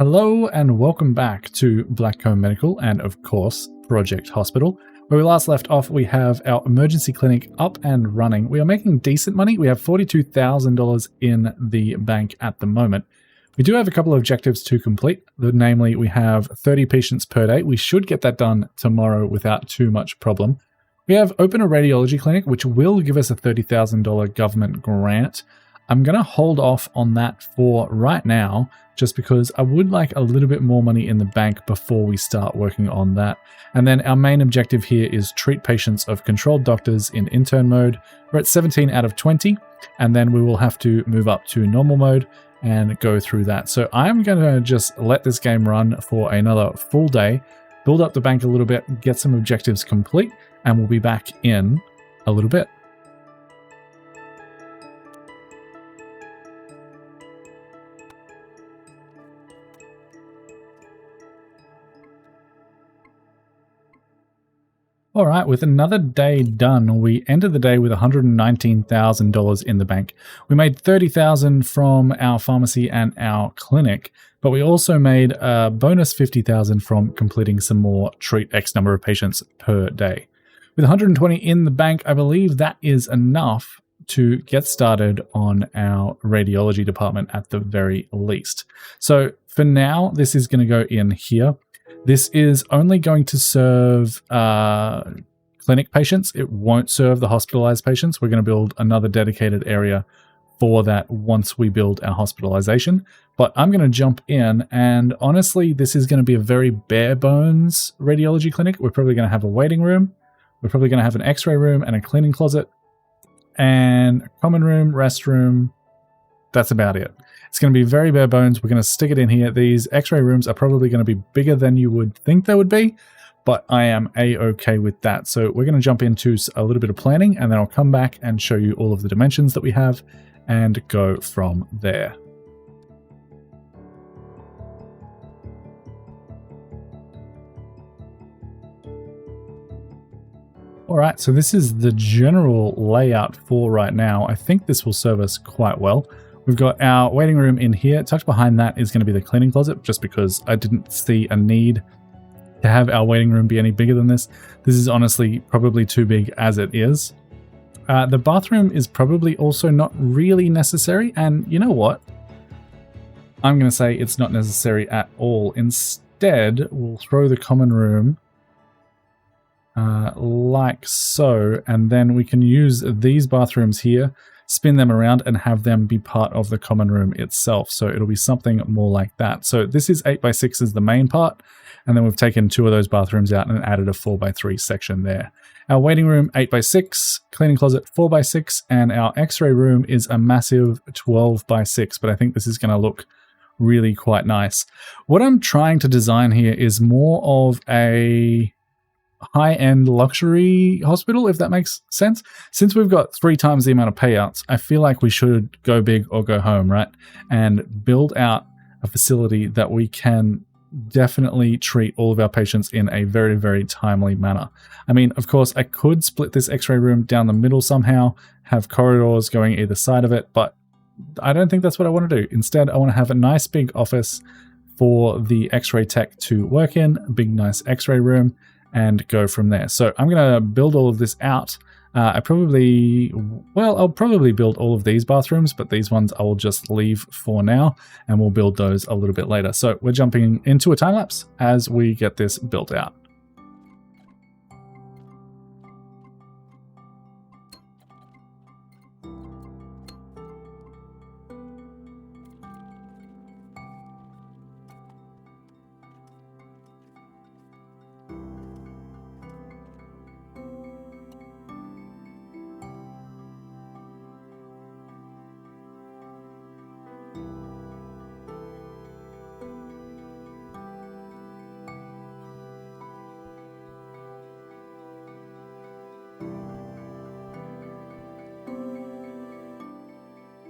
Hello and welcome back to Blackcomb Medical and of course Project Hospital. Where we last left off, we have our emergency clinic up and running. We are making decent money. We have $42,000 in the bank at the moment. We do have a couple of objectives to complete. Namely, we have 30 patients per day. We should get that done tomorrow without too much problem. We have opened a radiology clinic, which will give us a $30,000 government grant. I'm going to hold off on that for right now, just because I would like a little bit more money in the bank before we start working on that. And then our main objective here is treat patients of controlled doctors in intern mode. We're at 17 out of 20, and then we will have to move up to normal mode and go through that. So I'm going to just let this game run for another full day, build up the bank a little bit, get some objectives complete, and we'll be back in a little bit. All right, with another day done, we ended the day with $119,000 in the bank. We made $30,000 from our pharmacy and our clinic, but we also made a bonus $50,000 from completing some more treat X number of patients per day. With 120 in the bank, I believe that is enough to get started on our radiology department at the very least. So for now, this is going to go in here. This is only going to serve clinic patients. It won't serve the hospitalized patients. We're going to build another dedicated area for that once we build our hospitalization. But I'm going to jump in, and honestly, this is going to be a very bare bones radiology clinic. We're probably going to have a waiting room. We're probably going to have an x-ray room and a cleaning closet and a common room, restroom. That's about it. It's going to be very bare bones. We're going to stick it in here. These x-ray rooms are probably going to be bigger than you would think they would be, but I am a-okay with that. So we're going to jump into a little bit of planning, and then I'll come back and show you all of the dimensions that we have and go from there. All right, so this is the general layout for right now. I think this will serve us quite well. We've got our waiting room in here. Tucked behind that is going to be the cleaning closet, just because I didn't see a need to have our waiting room be any bigger than this. This is honestly probably too big as it is. The bathroom is probably also not really necessary. And you know what? I'm going to say it's not necessary at all. Instead, we'll throw the common room like so, and then we can use these bathrooms here, spin them around and have them be part of the common room itself. So it'll be something more like that. So this is 8x6 is the main part, and then we've taken two of those bathrooms out and added a 4x3 section there. Our waiting room 8x6, cleaning closet 4x6, and our x-ray room is a massive 12x6, but I think this is going to look really quite nice. What I'm trying to design here is more of a high-end luxury hospital, if that makes sense. Since we've got 3 times the amount of payouts, I feel like we should go big or go home, right? And build out a facility that we can definitely treat all of our patients in a very, very timely manner. I mean, of course, I could split this x-ray room down the middle somehow, have corridors going either side of it, but I don't think that's what I want to do. Instead, I want to have a nice big office for the x-ray tech to work in, a big, nice x-ray room, and go from there. So I'm going to build all of this out. I'll probably build all of these bathrooms, but these ones I will just leave for now, and we'll build those a little bit later. So we're jumping into a time lapse as we get this built out.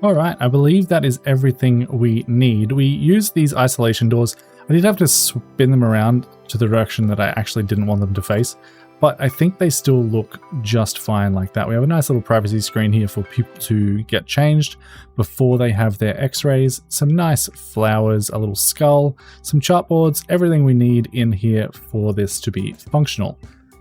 All right, I believe that is everything we need. We used these isolation doors. I did have to spin them around to the direction that I actually didn't want them to face, but I think they still look just fine like that. We have a nice little privacy screen here for people to get changed before they have their x-rays, some nice flowers, a little skull, some chartboards, everything we need in here for this to be functional.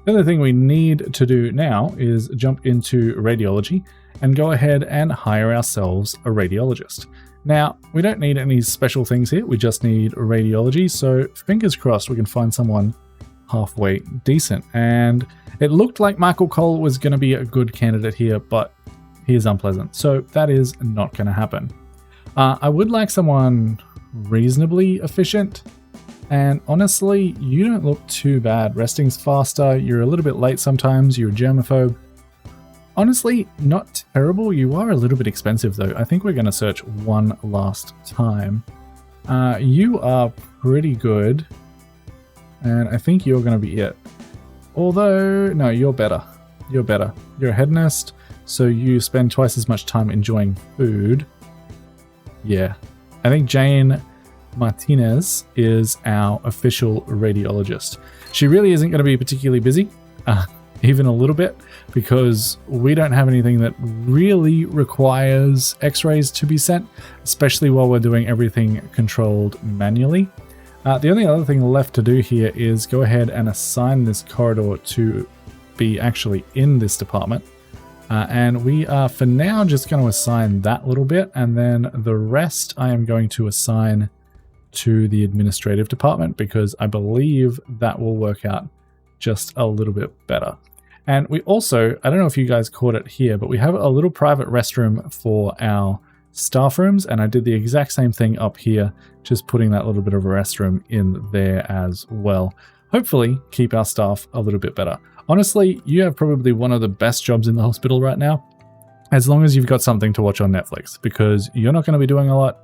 The other thing we need to do now is jump into radiology and go ahead and hire ourselves a radiologist. Now, we don't need any special things here, we just need radiology, so fingers crossed we can find someone halfway decent. And it looked like Michael Cole was going to be a good candidate here, but he is unpleasant, so that is not going to happen. I would like someone reasonably efficient, and honestly, you don't look too bad. Resting's faster, you're a little bit late sometimes, you're a germaphobe. Honestly, not terrible. You are a little bit expensive though. I think we're going to search one last time. You are pretty good, and I think you're going to be it. Although, no, you're better. You're better. You're a hedonist, so you spend twice as much time enjoying food. Yeah. I think Jane Martinez is our official radiologist. She really isn't going to be particularly busy, even a little bit, because we don't have anything that really requires x-rays to be sent, especially while we're doing everything controlled manually. The only other thing left to do here is go ahead and assign this corridor to be actually in this department. And we are for now just going to assign that little bit, and then the rest I am going to assign to the administrative department, because I believe that will work out just a little bit better. And we also, I don't know if you guys caught it here, but we have a little private restroom for our staff rooms, and I did the exact same thing up here, just putting that little bit of a restroom in there as well. Hopefully keep our staff a little bit better. Honestly, you have probably one of the best jobs in the hospital right now, as long as you've got something to watch on Netflix, because you're not going to be doing a lot.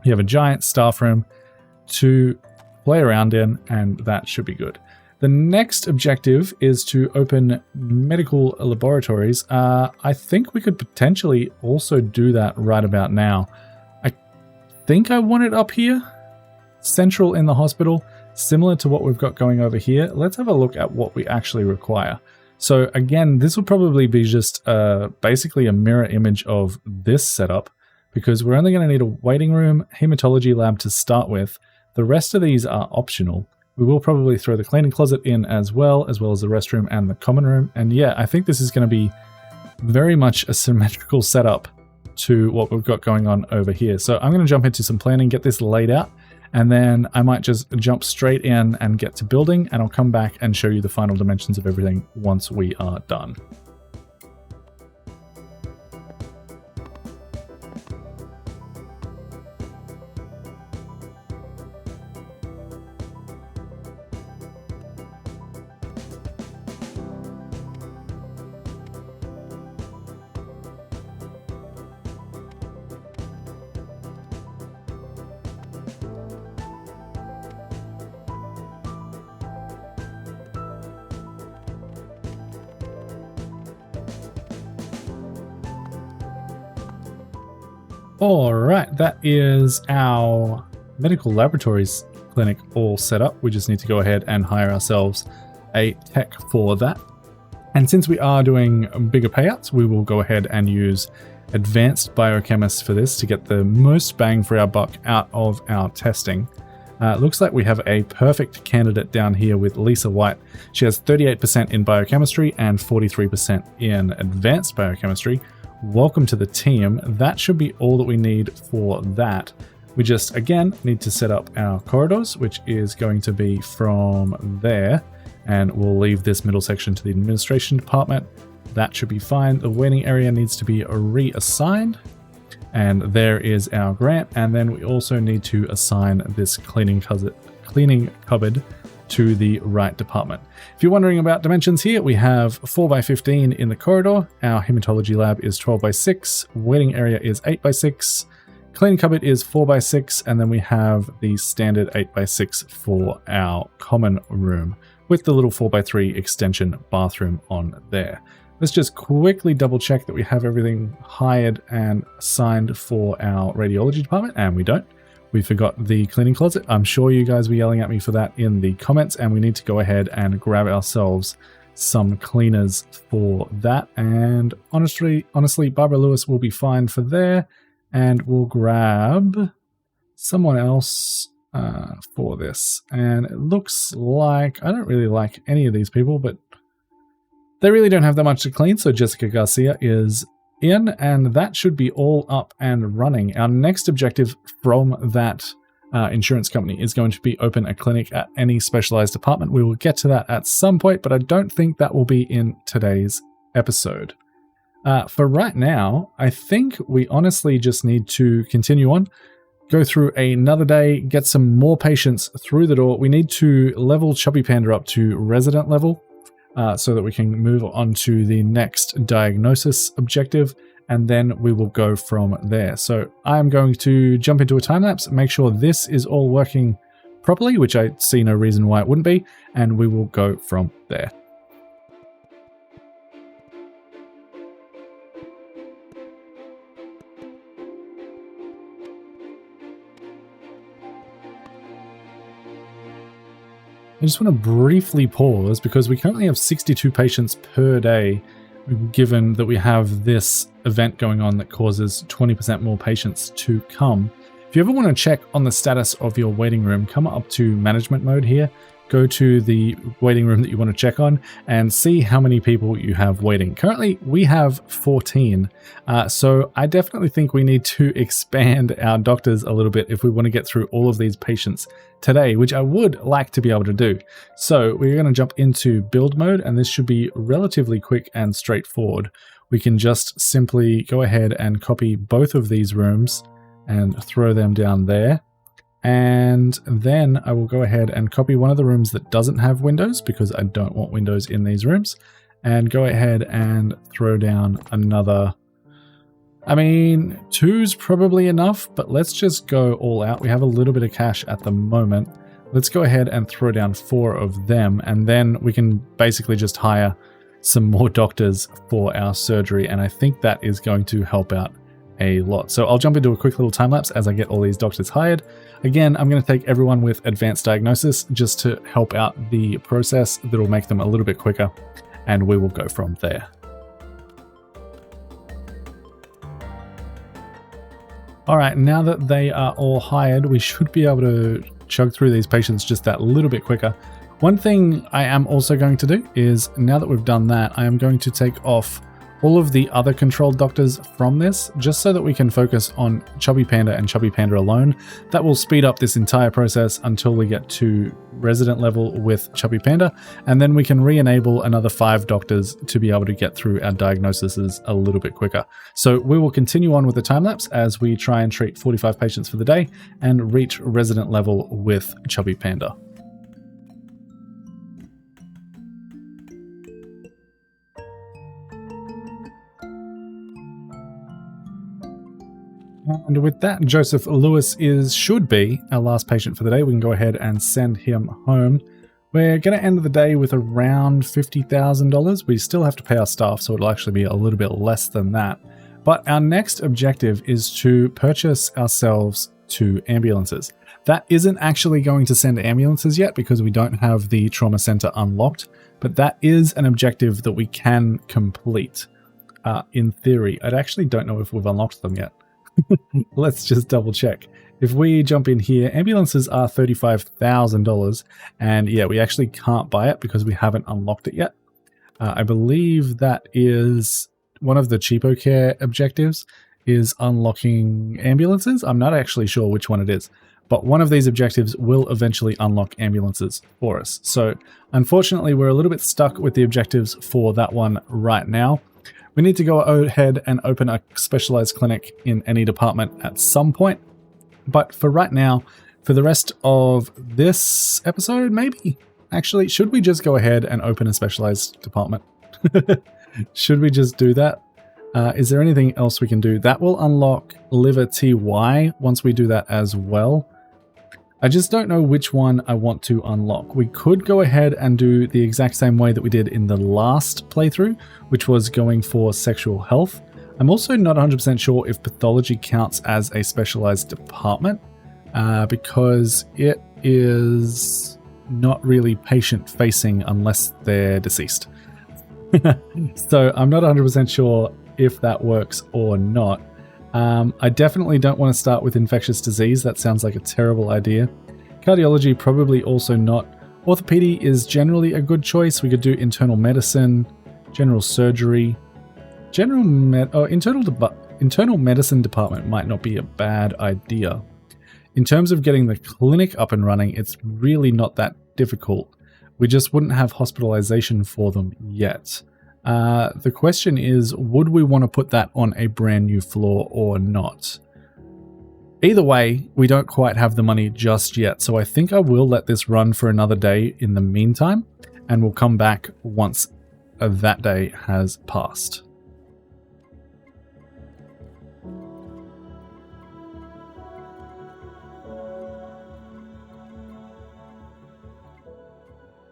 You have a giant staff room to play around in, and that should be good. The next objective is to open medical laboratories. I think we could potentially also do that right about now. I think I want it up here, central in the hospital, similar to what we've got going over here. Let's have a look at what we actually require. So again, this will probably be just basically a mirror image of this setup, because we're only going to need a waiting room, hematology lab to start with. The rest of these are optional. We will probably throw the cleaning closet in as well as the restroom and the common room. And yeah, I think this is going to be very much a symmetrical setup to what we've got going on over here. So I'm going to jump into some planning, get this laid out, and then I might just jump straight in and get to building, and I'll come back and show you the final dimensions of everything once we are done. All right, that is our medical laboratories clinic all set up. We just need to go ahead and hire ourselves a tech for that. And since we are doing bigger payouts, we will go ahead and use advanced biochemists for this to get the most bang for our buck out of our testing. It looks like we have a perfect candidate down here with Lisa White. She has 38% in biochemistry and 43% in advanced biochemistry. Welcome to the team. That should be all that we need for that. We just, again, need to set up our corridors, which is going to be from there. And we'll leave this middle section to the administration department. That should be fine. The waiting area needs to be reassigned. And there is our grant. And then we also need to assign this cleaning cupboard to the right department. If you're wondering about dimensions here, we have 4x15 in the corridor. Our hematology lab is 12x6. Waiting area is 8x6. Cleaning cupboard is 4x6. And then we have the standard 8x6 for our common room with the little 4x3 extension bathroom on there. Let's just quickly double check that we have everything hired and assigned for our radiology department, and we don't. We forgot the cleaning closet. I'm sure you guys were yelling at me for that in the comments, and we need to go ahead and grab ourselves some cleaners for that. And honestly, Barbara Lewis will be fine for there. And we'll grab someone else for this. And it looks like, I don't really like any of these people, but they really don't have that much to clean. So Jessica Garcia is in, and that should be all up and running. Our next objective from that insurance company is going to be open a clinic at any specialized department. We will get to that at some point, but I don't think that will be in today's episode. For right now, I think we honestly just need to continue on, go through another day, get some more patients through the door. We need to level Chubby Panda up to resident level so that we can move on to the next diagnosis objective, and then we will go from there. So I'm going to jump into a time lapse, make sure this is all working properly, which I see no reason why it wouldn't be, and we will go from there. I just want to briefly pause because we currently have 62 patients per day, given that we have this event going on that causes 20% more patients to come. If you ever want to check on the status of your waiting room, come up to management mode here, go to the waiting room that you want to check on and see how many people you have waiting. Currently, we have 14. So I definitely think we need to expand our doctors a little bit if we want to get through all of these patients today, which I would like to be able to do. So we're going to jump into build mode, and this should be relatively quick and straightforward. We can just simply go ahead and copy both of these rooms and throw them down there. And then I will go ahead and copy one of the rooms that doesn't have windows because I don't want windows in these rooms, and go ahead and throw down another. I mean, 2's probably enough, but let's just go all out. We have a little bit of cash at the moment. Let's go ahead and throw down 4 of them, and then we can basically just hire some more doctors for our surgery, and I think that is going to help out a lot. So I'll jump into a quick little time lapse as I get all these doctors hired. Again, I'm going to take everyone with advanced diagnosis just to help out the process that will make them a little bit quicker, and we will go from there. All right, now that they are all hired, we should be able to chug through these patients just that little bit quicker. One thing I am also going to do is, now that we've done that, I am going to take off all of the other controlled doctors from this, just so that we can focus on Chubby Panda and Chubby Panda alone. That will speed up this entire process until we get to resident level with Chubby Panda, and then we can re-enable another 5 doctors to be able to get through our diagnoses a little bit quicker. So we will continue on with the time lapse as we try and treat 45 patients for the day and reach resident level with Chubby Panda. And with that, Joseph Lewis should be our last patient for the day. We can go ahead and send him home. We're going to end the day with around $50,000. We still have to pay our staff, so it'll actually be a little bit less than that. But our next objective is to purchase ourselves 2 ambulances. That isn't actually going to send ambulances yet because we don't have the trauma center unlocked, but that is an objective that we can complete in theory. I actually don't know if we've unlocked them yet. Let's just double check. If we jump in here, ambulances are $35,000, and yeah, we actually can't buy it because we haven't unlocked it yet. I believe that is one of the cheapo care objectives, is unlocking ambulances. I'm not actually sure which one it is, but one of these objectives will eventually unlock ambulances for us. So unfortunately, we're a little bit stuck with the objectives for that one right now. We need to go ahead and open a specialized clinic in any department at some point. But for right now, for the rest of this episode, maybe, actually, should we just go ahead and open a specialized department? Should we just do that? Is there anything else we can do? That will unlock liver TY once we do that as well. I just don't know which one I want to unlock. We could go ahead and do the exact same way that we did in the last playthrough, which was going for sexual health. I'm also not 100% sure if pathology counts as a specialized department because it is not really patient facing unless they're deceased. So I'm not 100% sure if that works or not. I definitely don't want to start with infectious disease. That sounds like a terrible idea. Cardiology, probably also not. Orthopedy is generally a good choice. We could do internal medicine, general surgery. Internal medicine department might not be a bad idea. In terms of getting the clinic up and running, it's really not that difficult. We just wouldn't have hospitalization for them yet. The question is, would we want to put that on a brand new floor or not? Either way, we don't quite have the money just yet, so I think I will let this run for another day in the meantime, and we'll come back once that day has passed.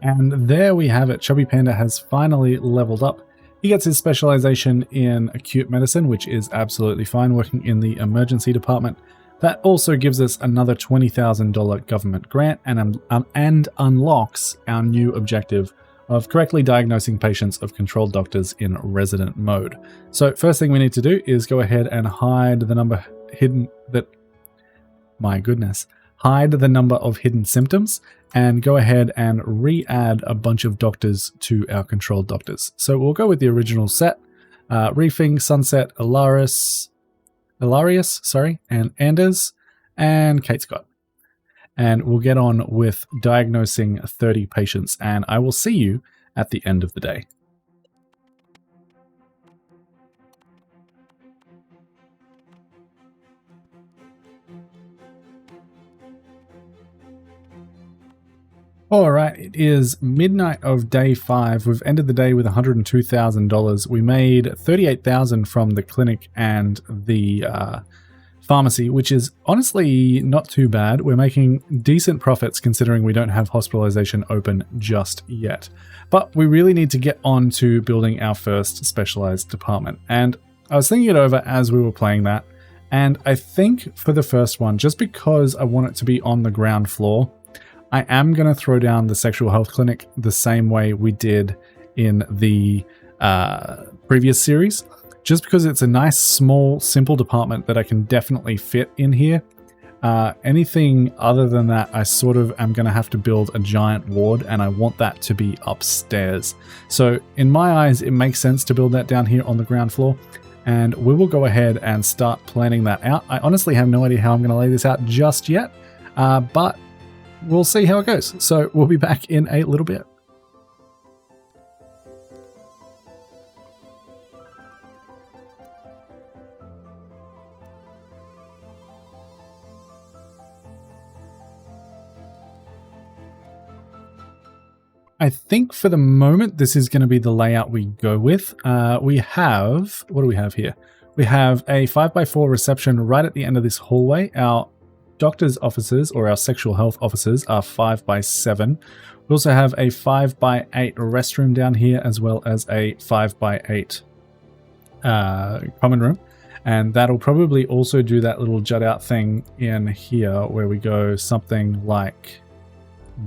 And there we have it. Chubby Panda has finally leveled up. He gets his specialization in acute medicine, which is absolutely fine, working in the emergency department. That also gives us another $20,000 government grant and unlocks our new objective of correctly diagnosing patients of controlled doctors in resident mode. So first thing we need to do is go ahead and hide the number of hidden symptoms, and go ahead and re-add a bunch of doctors to our controlled doctors. So we'll go with the original set, Reefing, Sunset, Ilarius, and Anders, and Kate Scott. And we'll get on with diagnosing 30 patients, and I will see you at the end of the day. Alright, it is midnight of day 5. We've ended the day with $102,000. We made $38,000 from the clinic and the pharmacy, which is honestly not too bad. We're making decent profits considering we don't have hospitalization open just yet. But we really need to get on to building our first specialized department. And I was thinking it over as we were playing that. And I think for the first one, just because I want it to be on the ground floor, I am going to throw down the sexual health clinic the same way we did in the previous series, just because it's a nice, small, simple department that I can definitely fit in here. Anything other than that, I sort of am going to have to build a giant ward, and I want that to be upstairs. So in my eyes, it makes sense to build that down here on the ground floor, and we will go ahead and start planning that out. I honestly have no idea how I'm going to lay this out just yet, but we'll see how it goes. So we'll be back in a little bit. I think for the moment, this is going to be the layout we go with. We have, what do we have here? We have a 5x4 reception right at the end of this hallway. Our doctor's offices, or our sexual health offices, are 5x7. We also have a 5x8 restroom down here, as well as a 5x8 common room. And that'll probably also do that little jut out thing in here where we go something like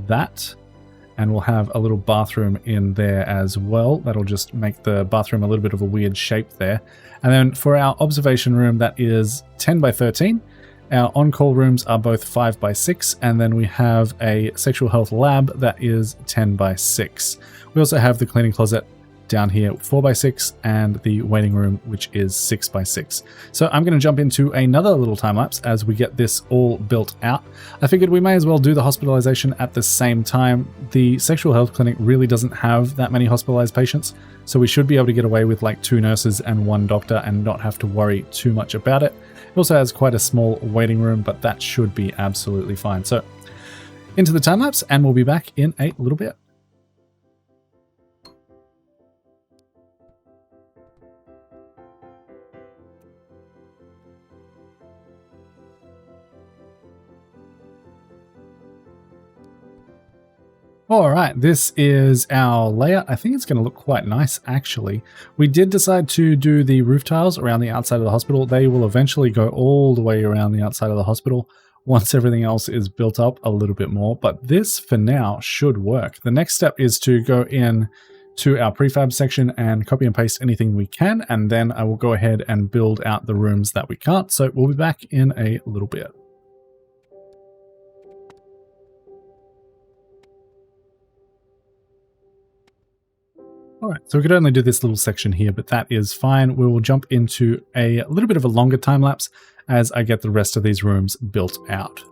that. And we'll have a little bathroom in there as well. That'll just make the bathroom a little bit of a weird shape there. And then for our observation room, that is 10x13. Our on-call rooms are both 5x6, and then we have a sexual health lab that is 10x6. We also have the cleaning closet down here, 4x6, and the waiting room, which is 6x6. So I'm going to jump into another little time lapse as we get this all built out. I figured we may as well do the hospitalization at the same time. The sexual health clinic really doesn't have that many hospitalized patients, so we should be able to get away with like 2 nurses and 1 doctor and not have to worry too much about it. It also has quite a small waiting room, but that should be absolutely fine. So into the time lapse, and we'll be back in a little bit. All right, this is our layout. I think it's going to look quite nice, actually. We did decide to do the roof tiles around the outside of the hospital. They will eventually go all the way around the outside of the hospital once everything else is built up a little bit more. But this, for now, should work. The next step is to go in to our prefab section and copy and paste anything we can, and then I will go ahead and build out the rooms that we can't. So we'll be back in a little bit. All right, so we could only do this little section here, but that is fine. We will jump into a little bit of a longer time lapse as I get the rest of these rooms built out.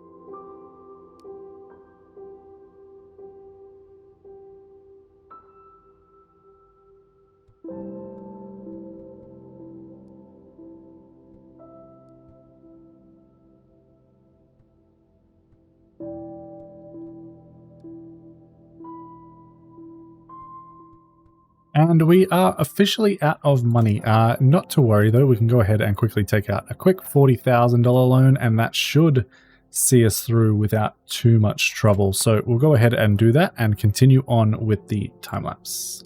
And we are officially out of money. Not to worry though, we can go ahead and quickly take out a quick $40,000 loan, and that should see us through without too much trouble. So we'll go ahead and do that and continue on with the time lapse.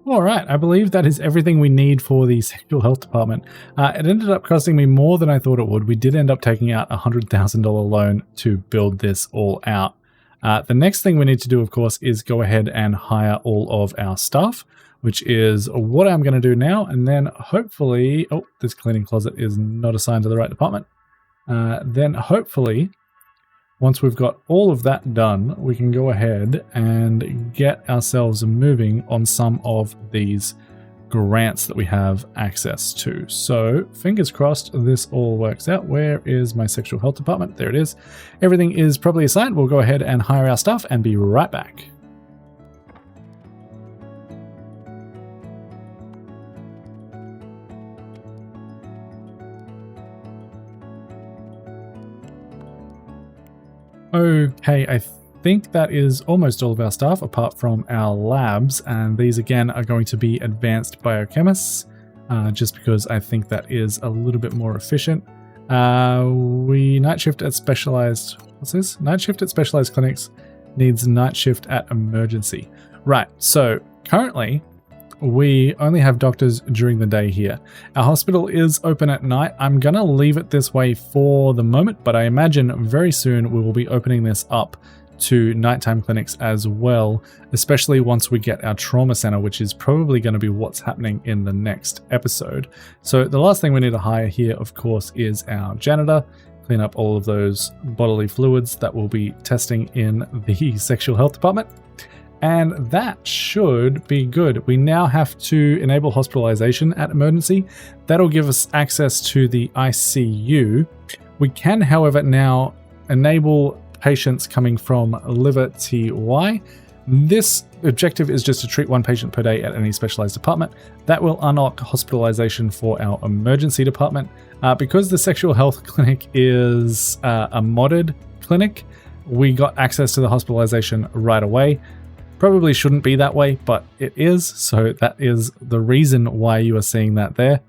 All right, I believe that is everything we need for the sexual health department. It ended up costing me more than I thought it would. We did end up taking out a $100,000 loan to build this all out. The next thing we need to do, of course, is go ahead and hire all of our staff, which is what I'm going to do now. And then hopefully, oh, this cleaning closet is not assigned to the right department. Then hopefully, once we've got all of that done, we can go ahead and get ourselves moving on some of these grants that we have access to. So fingers crossed this all works out. Where is my sexual health department? There it is. Everything is properly assigned. We'll go ahead and hire our staff and be right back. Okay, I think that is almost all of our staff apart from our labs, and these again are going to be advanced biochemists, just because I think that is a little bit more efficient. We night shift at specialized, what's this? Night shift at specialized clinics needs night shift at emergency. Right, so currently we only have doctors during the day here. Our hospital is open at night. I'm gonna leave it this way for the moment, but I imagine very soon we will be opening this up to nighttime clinics as well, especially once we get our trauma center, which is probably going to be what's happening in the next episode. So the last thing we need to hire here, of course, is our janitor. Clean up all of those bodily fluids that we'll be testing in the sexual health department. And that should be good. We now have to enable hospitalization at emergency. That'll give us access to the ICU. We can, however, now enable patients coming from liver TY. This objective is just to treat one patient per day at any specialized department. That will unlock hospitalization for our emergency department. Because the sexual health clinic is a modded clinic, we got access to the hospitalization right away. Probably shouldn't be that way, but it is. So that is the reason why you are seeing that there.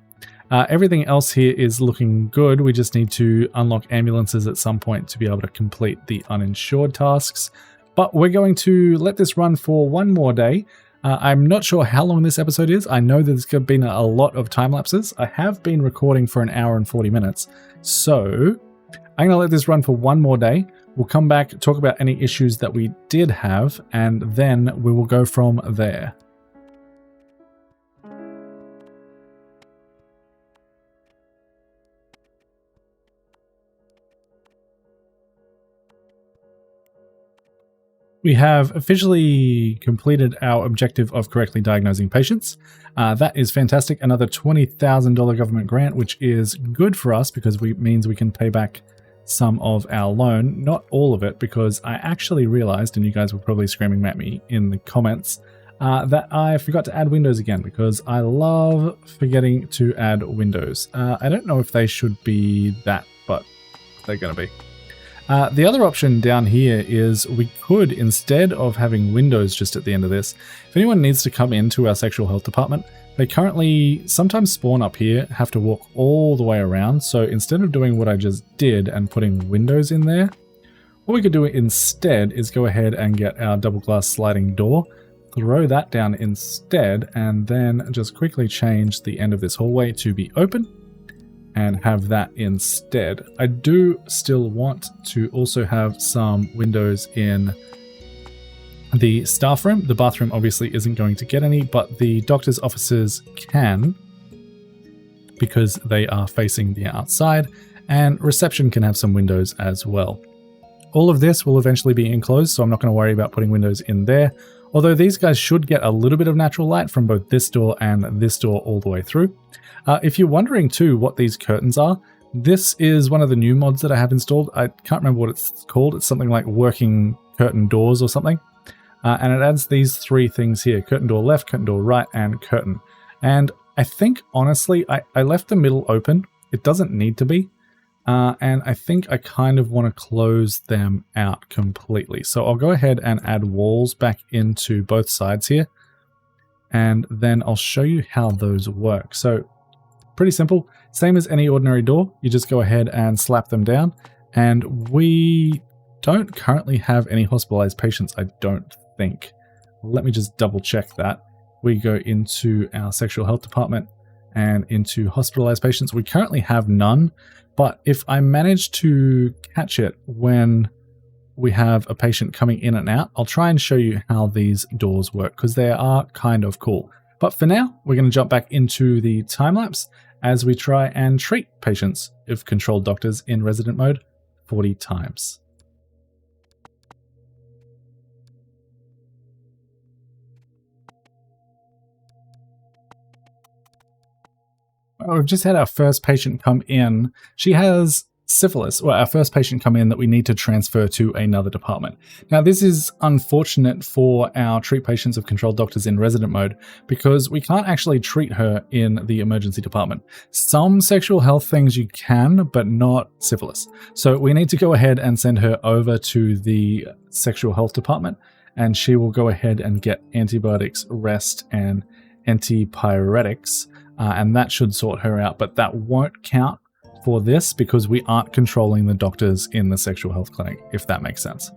Everything else here is looking good. We just need to unlock ambulances at some point to be able to complete the uninsured tasks. But we're going to let this run for one more day. I'm not sure how long this episode is. I know there's been a lot of time lapses. I have been recording for an hour and 40 minutes. So I'm going to let this run for one more day. We'll come back, talk about any issues that we did have, and then we will go from there. We have officially completed our objective of correctly diagnosing patients. That is fantastic. Another $20,000 government grant, which is good for us because it means we can pay back some of our loan, not all of it, because I actually realized, and you guys were probably screaming at me in the comments, that I forgot to add windows again, because I love forgetting to add windows. I don't know if they should be that, but they're going to be. The other option down here is we could, instead of having windows just at the end of this, if anyone needs to come into our sexual health department, they currently sometimes spawn up here, have to walk all the way around. So instead of doing what I just did and putting windows in there, what we could do instead is go ahead and get our double glass sliding door, throw that down instead, and then just quickly change the end of this hallway to be open and have that instead. I do still want to also have some windows in the staff room. The bathroom obviously isn't going to get any, but the doctor's offices can, because they are facing the outside, and reception can have some windows as well. All of this will eventually be enclosed, so I'm not going to worry about putting windows in there, although these guys should get a little bit of natural light from both this door and this door all the way through. If you're wondering too what these curtains are, this is one of the new mods that I have installed. I can't remember what it's called. It's something like working curtain doors or something. And it adds these three things here: curtain door left, curtain door right, and curtain. And I think, honestly, I left the middle open. It doesn't need to be. And I think I kind of want to close them out completely. So I'll go ahead and add walls back into both sides here. And then I'll show you how those work. So pretty simple. Same as any ordinary door. You just go ahead and slap them down. And we don't currently have any hospitalized patients, I don't think. Let me just double check that. We go into our sexual health department and into hospitalized patients. We currently have none, but if I manage to catch it when we have a patient coming in and out, I'll try and show you how these doors work, because they are kind of cool. But for now, we're going to jump back into the time lapse as we try and treat patients of controlled doctors in resident mode 40 times. We've just had our first patient come in. She has syphilis, or our first patient come in that we need to transfer to another department. Now, this is unfortunate for our treat patients of controlled doctors in resident mode, because we can't actually treat her in the emergency department. Some sexual health things you can, but not syphilis. So we need to go ahead and send her over to the sexual health department, and she will go ahead and get antibiotics, rest, and antipyretics. And that should sort her out, but that won't count for this because we aren't controlling the doctors in the sexual health clinic, if that makes sense.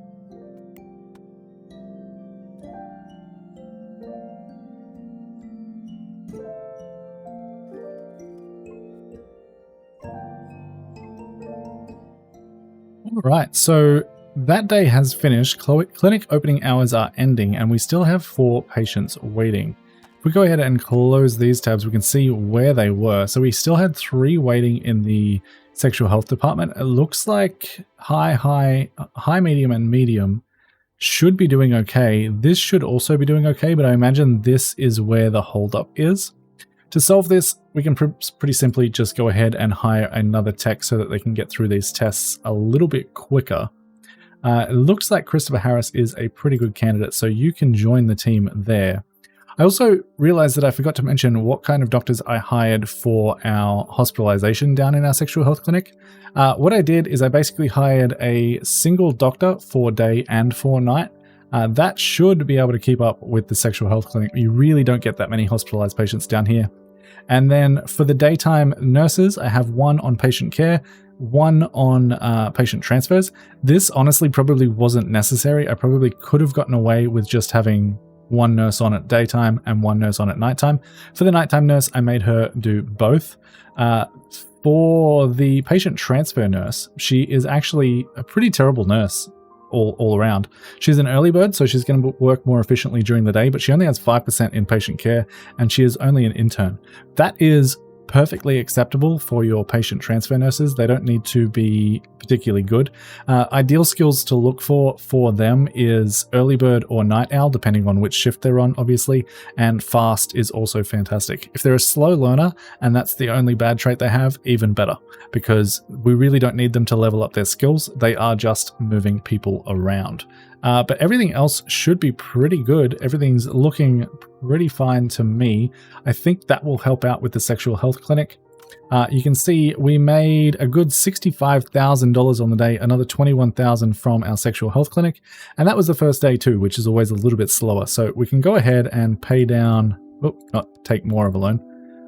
All right, so that day has finished. Clinic opening hours are ending, and we still have 4 patients waiting. If we go ahead and close these tabs, we can see where they were. So we still had 3 waiting in the sexual health department. It looks like high, medium, and medium should be doing okay. This should also be doing okay, but I imagine this is where the holdup is. To solve this, we can pretty simply just go ahead and hire another tech so that they can get through these tests a little bit quicker. It looks like Christopher Harris is a pretty good candidate, so you can join the team there. I also realized that I forgot to mention what kind of doctors I hired for our hospitalization down in our sexual health clinic. What I did is I basically hired a single doctor for day and for night. That should be able to keep up with the sexual health clinic. You really don't get that many hospitalized patients down here. And then for the daytime nurses, I have 1 on patient care, 1 on patient transfers. This honestly probably wasn't necessary. I probably could have gotten away with just having 1 nurse on at daytime and 1 nurse on at nighttime. For the nighttime nurse, I made her do both. For the patient transfer nurse, she is actually a pretty terrible nurse all around. She's an early bird, so she's going to work more efficiently during the day, but she only has 5% in patient care, and she is only an intern. That is perfectly acceptable for your patient transfer nurses. They don't need to be particularly good. Ideal skills to look for them is early bird or night owl, depending on which shift they're on, obviously, and fast is also fantastic. If they're a slow learner and that's the only bad trait they have, even better, because we really don't need them to level up their skills. They are just moving people around. But everything else should be pretty good. Everything's looking pretty fine to me. I think that will help out with the sexual health clinic. You can see we made a good $65,000 on the day, another $21,000 from our sexual health clinic. And that was the first day too, which is always a little bit slower. So we can go ahead and pay down, not take more of a loan.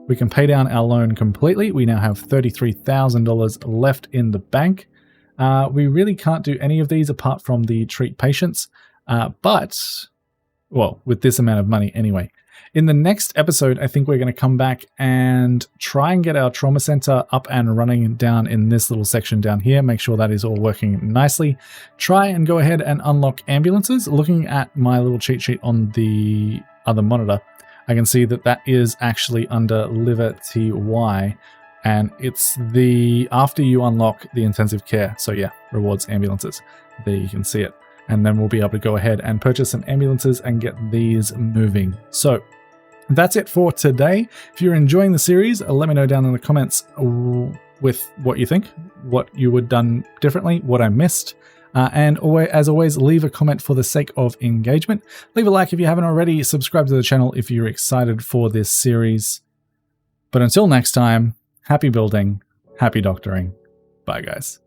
We can pay down our loan completely. We now have $33,000 left in the bank. We really can't do any of these apart from the treat patients, with this amount of money anyway. In the next episode, I think we're going to come back and try and get our trauma center up and running down in this little section down here. Make sure that is all working nicely. Try and go ahead and unlock ambulances. Looking at my little cheat sheet on the other monitor, I can see that that is actually under Liver TY. And it's the after you unlock the intensive care. So yeah, rewards ambulances. There you can see it. And then we'll be able to go ahead and purchase some ambulances and get these moving. So that's it for today. If you're enjoying the series, let me know down in the comments with what you think, what you would have done differently, what I missed. And as always, leave a comment for the sake of engagement. Leave a like if you haven't already. Subscribe to the channel if you're excited for this series. But until next time, happy building, happy doctoring. Bye, guys.